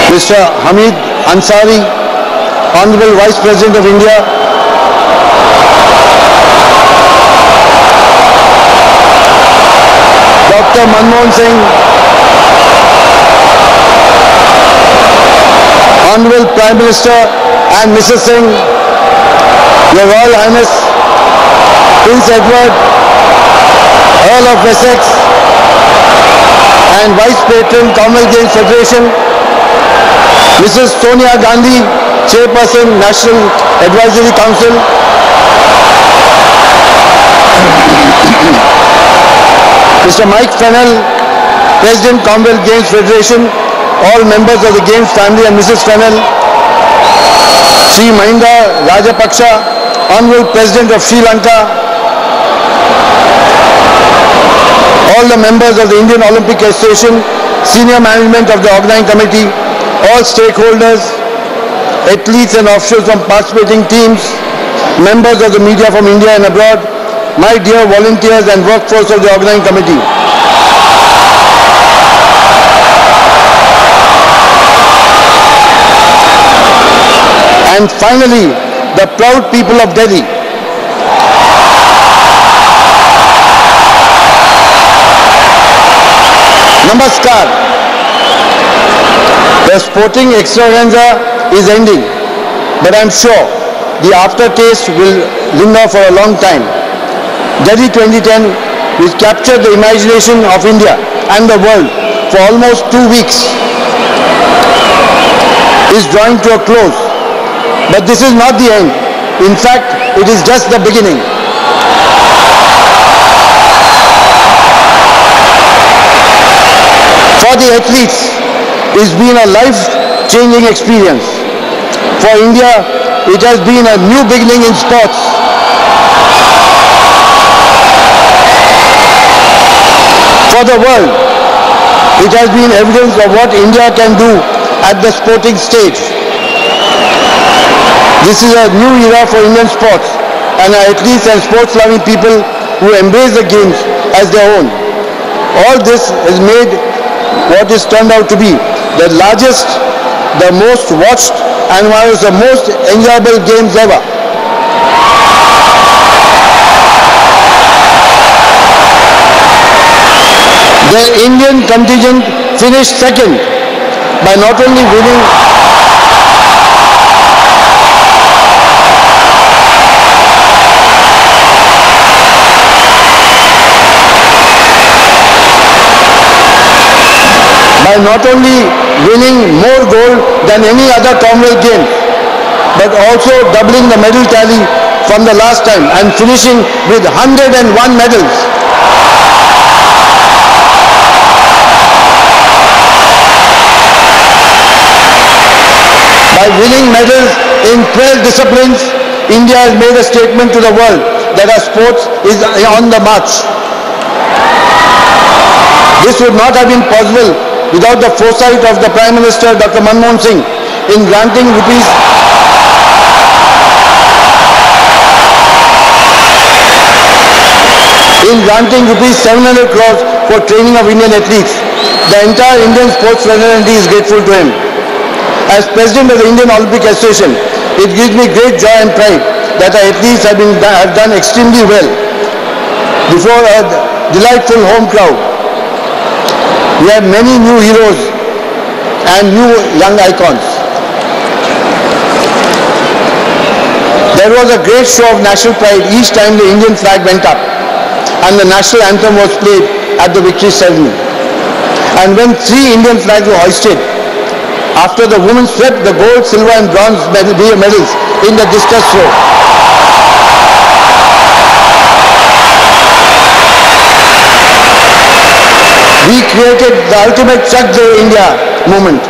Mr. Hamid Ansari, Honorable Vice President of India, Dr. Manmohan Singh, Honorable Prime Minister and Mrs. Singh, Your Royal Highness, Prince Edward, Earl of Essex, and Vice Patron, Commonwealth Games Federation, Mrs. Sonia Gandhi, Chairperson, National Advisory Council, Mr. Mike Fennell, President, Commonwealth Games Federation, all members of the Games family and Mrs. Fennell, Sri Mahinda Rajapaksa, Honorable President of Sri Lanka, all the members of the Indian Olympic Association, senior management of the organizing committee, all stakeholders, athletes and officials from participating teams, members of the media from India and abroad, my dear volunteers and workforce of the organizing committee. And finally, the proud people of Delhi. Namaskar. The sporting extravaganza is ending, but I am sure the aftertaste will linger for a long time. Delhi 2010, which captured the imagination of India and the world for almost 2 weeks, is drawing to a close. But this is not the end. In fact, it is just the beginning. For the athletes, it's been a life-changing experience. For India, it has been a new beginning in sports. For the world, it has been evidence of what India can do at the sporting stage. This is a new era for Indian sports, and our athletes and sports-loving people who embrace the games as their own. All this has made what is turned out to be the largest, the most watched, and one of the most enjoyable games ever. The Indian contingent finished second by not only winning more gold than any other Commonwealth game, but also doubling the medal tally from the last time and finishing with 101 medals. By winning medals in 12 disciplines, India has made a statement to the world that our sports is on the march. This would not have been possible without the foresight of the Prime Minister, Dr. Manmohan Singh, in granting rupees 700 crores for training of Indian athletes. The entire Indian sports fraternity is grateful to him. As President of the Indian Olympic Association, it gives me great joy and pride that our athletes have done extremely well before a delightful home crowd. We have many new heroes and new young icons. There was a great show of national pride each time the Indian flag went up and the national anthem was played at the victory ceremony. And when 3 Indian flags were hoisted, after the women swept the gold, silver and bronze medals in the discus throw. We created the ultimate Chak De India movement.